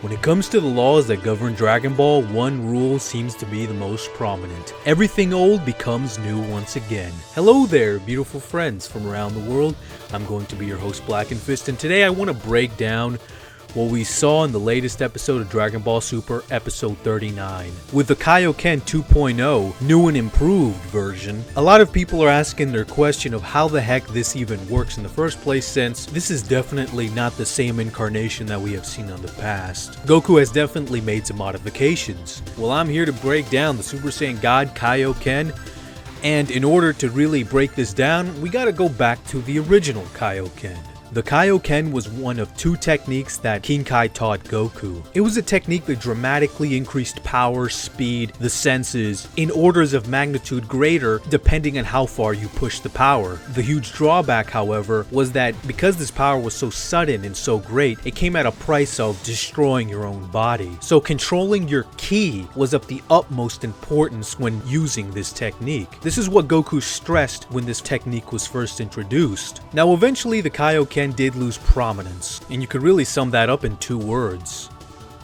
When it comes to the laws that govern Dragon Ball, one rule seems to be the most prominent. Everything old becomes new once again. Hello there, beautiful friends from around the world. I'm going to be your host, Blackenfist, and today I want to break down what we saw in the latest episode of Dragon Ball Super, episode 39. With the Kaioken 2.0, new and improved version, a lot of people are asking their question of how the heck this even works in the first place, since this is definitely not the same incarnation that we have seen in the past. Goku has definitely made some modifications. Well, I'm here to break down the Super Saiyan God Kaioken, and in order to really break this down, we gotta go back to the original Kaioken. The Kaioken was one of two techniques that King Kai taught Goku. It was a technique that dramatically increased power, speed, the senses, in orders of magnitude greater depending on how far you pushed the power. The huge drawback, however, was that because this power was so sudden and so great, it came at a price of destroying your own body. So controlling your ki was of the utmost importance when using this technique. This is what Goku stressed when this technique was first introduced. Now eventually the Kaioken did lose prominence, and you could really sum that up in two words: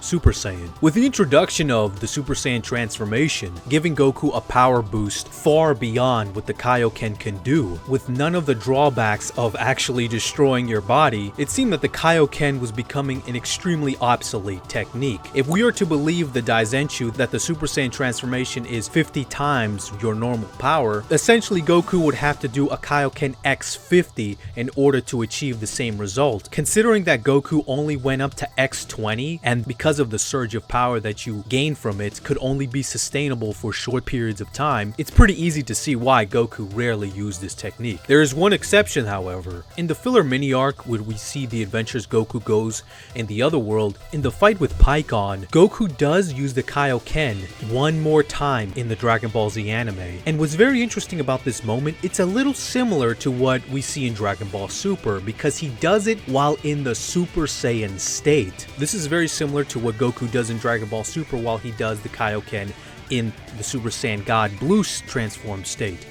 Super Saiyan. With the introduction of the Super Saiyan transformation, giving Goku a power boost far beyond what the Kaioken can do, with none of the drawbacks of actually destroying your body, it seemed that the Kaioken was becoming an extremely obsolete technique. If we are to believe the Daizenshuu that the Super Saiyan transformation is 50 times your normal power, essentially Goku would have to do a Kaioken X50 in order to achieve the same result. Considering that Goku only went up to X20, and because of the surge of power that you gain from it could only be sustainable for short periods of time, it's pretty easy to see why Goku rarely used this technique. There is one exception, however. In the filler mini arc where we see the adventures Goku goes in the other world, in the fight with Pikkon, Goku does use the Kaioken one more time in the Dragon Ball Z anime. And what's very interesting about this moment, it's a little similar to what we see in Dragon Ball Super, because he does it while in the Super Saiyan state. This is very similar to what Goku does in Dragon Ball Super while he does the Kaioken in the Super Saiyan God Blue transformed state.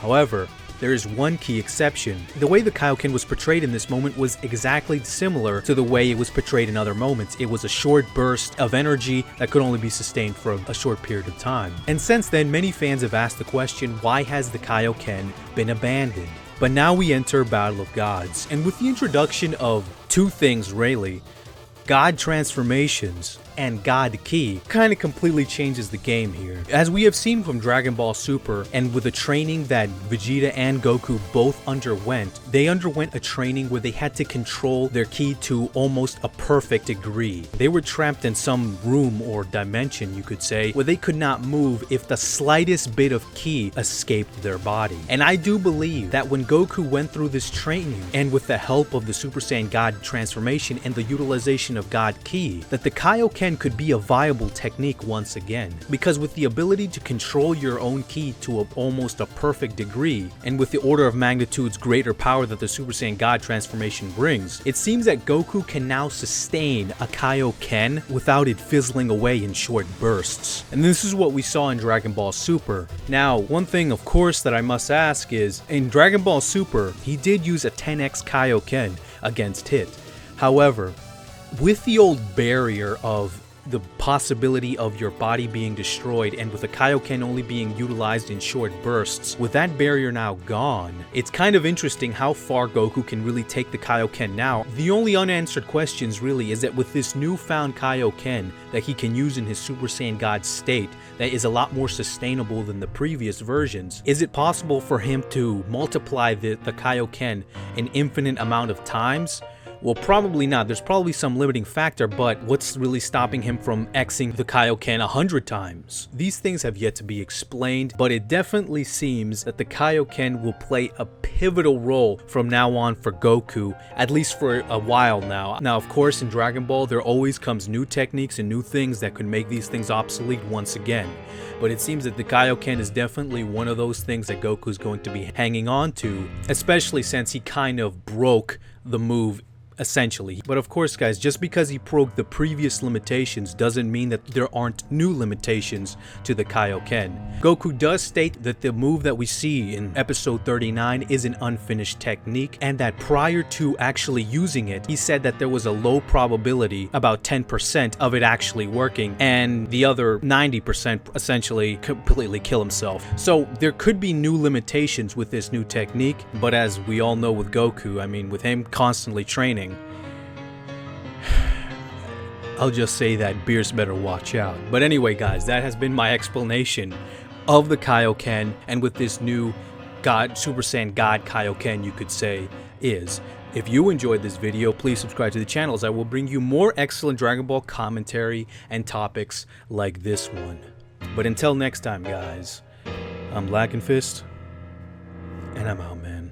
However, there is one key exception. The way the Kaioken was portrayed in this moment was exactly similar to the way it was portrayed in other moments. It was a short burst of energy that could only be sustained for a short period of time. And since then, many fans have asked the question, why has the Kaioken been abandoned? But now we enter Battle of Gods, and with the introduction of two things really, God transformations and God Ki, kind of completely changes the game here. As we have seen from Dragon Ball Super, and with the training that Vegeta and Goku both underwent, they underwent a training where they had to control their Ki to almost a perfect degree. They were trapped in some room or dimension, you could say, where they could not move if the slightest bit of Ki escaped their body. And I do believe that when Goku went through this training, and with the help of the Super Saiyan God transformation and the utilization of God Ki, that the Kaioken could be a viable technique once again. Because with the ability to control your own ki to almost a perfect degree, and with the order of magnitudes greater power that the Super Saiyan God transformation brings, it seems that Goku can now sustain a Kaioken without it fizzling away in short bursts. And this is what we saw in Dragon Ball Super. Now, one thing of course that I must ask is, in Dragon Ball Super, he did use a 10x Kaioken against Hit. However, with the old barrier of the possibility of your body being destroyed, and with the Kaioken only being utilized in short bursts, with that barrier now gone, it's kind of interesting how far Goku can really take the Kaioken now. The only unanswered questions really is that with this newfound Kaioken that he can use in his Super Saiyan God state, that is a lot more sustainable than the previous versions, is it possible for him to multiply the Kaioken an infinite amount of times? Well, probably not. There's probably some limiting factor, but what's really stopping him from Xing the Kaioken 100 times? These things have yet to be explained, but it definitely seems that the Kaioken will play a pivotal role from now on for Goku, at least for a while now. Now, of course, in Dragon Ball, there always comes new techniques and new things that could make these things obsolete once again. But it seems that the Kaioken is definitely one of those things that Goku's going to be hanging on to, especially since he kind of broke the move essentially. But of course, guys, just because he broke the previous limitations doesn't mean that there aren't new limitations to the Kaioken. Goku does state that the move that we see in episode 39 is an unfinished technique, and that prior to actually using it, he said that there was a low probability, about 10%, of it actually working, and the other 90% essentially completely kill himself. So there could be new limitations with this new technique, but as we all know with Goku, I mean, with him constantly training, I'll just say that Beerus better watch out. But anyway, guys, that has been my explanation of the Kaioken, and with this new Super Saiyan God Kaioken, you could say, is. If you enjoyed this video, please subscribe to the channel, as I will bring you more excellent Dragon Ball commentary and topics like this one. But until next time, guys, I'm Blackenfist, and I'm out, man.